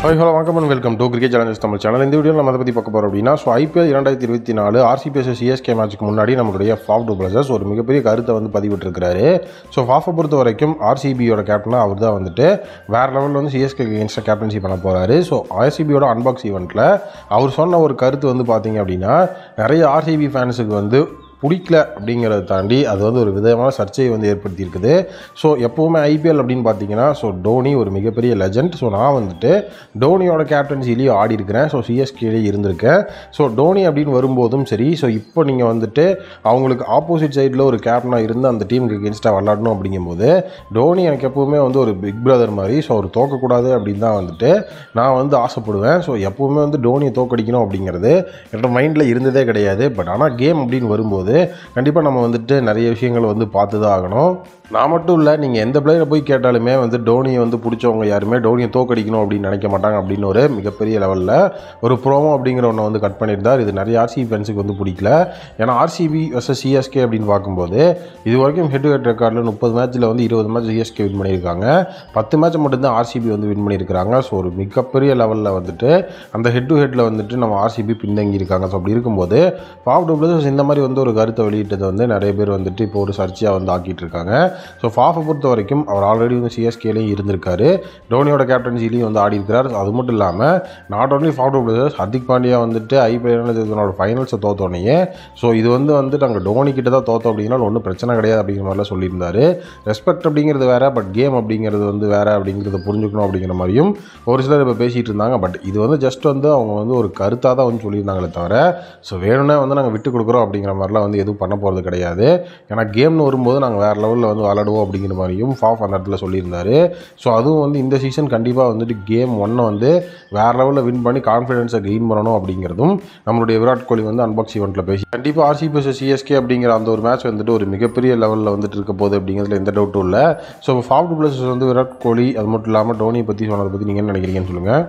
Hi hello வணக்கம் and welcome to cricket Challengers Tamil channel. இந்த video நம்ம அதை பற்றி பார்க்க போகிறோம் அப்படின்னா IPL 2024 RCB vs CSK மேட்ச்சுக்கு முன்னாடி நம்மளுடைய ஃபாஃப் டு பிளஸர்ஸ் ஒரு மிகப்பெரிய கருத்தை பதிவிட்டிருக்கிறாரு. ஃபாஃபை பொறுத்த வரைக்கும் RCBயோட கேப்டனாக அவர் தான் வேறு லெவலில் CSK அகேன்ஸ்டாக கேப்டன்சி பண்ண போகிறாரு. RCBயோட அன்பாக்ஸ் ஈவெண்ட்டில் அவர் சொன்ன ஒரு கருத்து பார்த்தீங்க அப்படின்னா நிறைய RCB ஃபேன்ஸுக்கு பிடிக்கல அப்படிங்கிறத தாண்டி அது ஒரு விதமான சர்ச்சையை ஏற்படுத்தியிருக்குது. எப்போவுமே IPL அப்படின்னு பார்த்தீங்கன்னா டோனி ஒரு மிகப்பெரிய லெஜண்ட். நான் டோனியோட கேப்டன்சிலையும் ஆடி இருக்கிறேன், சிஎஸ்கேலேயே இருந்திருக்கேன். டோனி அப்படின்னு வரும்போதும் சரி, இப்போ நீங்கள் அவங்களுக்கு ஆப்போசிட் சைடில் ஒரு கேப்டனாக இருந்து அந்த டீமுக்கு அகேன்ஸ்டாக விளாடணும் அப்படிங்கும்போது டோனி எனக்கு எப்போவுமே ஒரு பிக் பிரதர் மாதிரி. அவர் தோக்கக்கூடாது அப்படின்னு தான் நான் ஆசைப்படுவேன். எப்போவுமே டோனியை தோக்கடிக்கணும் அப்படிங்கிறது என்னோட மைண்டில் இருந்ததே கிடையாது. பட் ஆனால் கேம் அப்படின்னு வரும்போது கண்டிப்பாக நம்ம நிறைய விஷயங்கள் பார்த்து தான் ஆகணும். நான் மட்டும் இல்லை, நீங்கள் எந்த பிளேயரை போய் கேட்டாலுமே டோனியை பிடிச்சவங்க யாருமே டோனியை தோக்கடிக்கணும் அப்படின்னு நினைக்க மாட்டாங்க அப்படின்னு ஒரு மிகப்பெரிய லெவலில் ஒரு ப்ரோமோ அப்படிங்கிற ஒன்று கட் பண்ணியிருந்தார். இது நிறைய RCB ஃபேன்ஸுக்கு பிடிக்கல. ஏன்னா RCB vs CSK அப்படின்னு பார்க்கும்போது இது வரைக்கும் ஹெட் டு ஹெட் ரெக்கார்டில் 30 மேட்ச்சில் 20 மேட்ச் CSK வின் பண்ணியிருக்காங்க, 10 மேட்ச் மட்டும்தான் RCB வின் பண்ணியிருக்கிறாங்க. ஒரு மிகப்பெரிய லெவலில் அந்த ஹெட் டு ஹெட்டில் நம்ம RCB பின்தங்கி இருக்காங்க. அப்படி இருக்கும்போது ஃபாஃப் டு பிளஸர்ஸ் இந்த மாதிரி ஒரு கருத்தை வெளியிட்டது நிறைய பேர் இப்போ ஒரு சர்ச்சையாக ஆக்கிட்டு இருக்காங்க. ஃபாஃபை பொறுத்த வரைக்கும் அவர் ஆல்ரெடி CSKலேயும் இருந்திருக்காரு, டோனியோட கேப்டன்சிலையும் ஆடி இருக்கிறார். அது மட்டும் இல்லாமல் not only Faf du Plessis, Hardik Pandya IPL ஃபைனல்ஸை தோத்தோடனே இது நாங்கள் டோனி கிட்ட தான் தோத்தோம் அப்படிங்கிற ஒன்றும் பிரச்சனை கிடையாது அப்படிங்கிற மாதிரிலாம் சொல்லியிருந்தாரு. ரெஸ்பெக்ட் அப்படிங்கிறது வேறு, பட் கேம் அப்படிங்கிறது வேறு அப்படிங்கிறத புரிஞ்சுக்கணும் அப்படிங்கிற மாதிரியும் ஒரு சிலர் இப்போ பேசிகிட்டு இருந்தாங்க. பட் இது ஜஸ்ட் அவங்க ஒரு கருத்தாக தான் சொல்லியிருந்தாங்களே தவிர வேணும்னா நாங்கள் விட்டு கொடுக்குறோம் அப்படிங்கிற மாதிரிலாம் எதுவும் பண்ண போகிறது கிடையாது. ஏன்னா கேம்னு வரும்போது நாங்கள் வேறு லெவலில் விளாடுவோம் அப்படிங்கிற மாதிரியும் ஃபாஃப் அந்த இடத்துல சொல்லியிருந்தாரு. அதுவும் இந்த சீசன் கண்டிப்பாக கேம் 1 வேறு லெவலில் வின் பண்ணி கான்ஃபிடென்ஸை கெயின் பண்ணணும் அப்படிங்கிறதும் நம்மளுடைய விராட் கோலி அன்பாக்ஸ் ஈவெண்ட்டில் பேசி கண்டிப்பாக RCB vs CSK அப்படிங்கிற அந்த ஒரு மேட்ச் ஒரு மிகப்பெரிய லெவலில் இருக்க போகுது அப்படிங்கிறதுல எந்த டவுட்டும் இல்லை. ஃபாஃப் டு பிளஸர்ஸ் விராட் கோலி அது மட்டும் இல்லாமல் டோனியை பற்றி சொன்னதை பற்றி நீங்கள் என்ன நினைக்கிறீங்கன்னு சொல்லுங்கள்.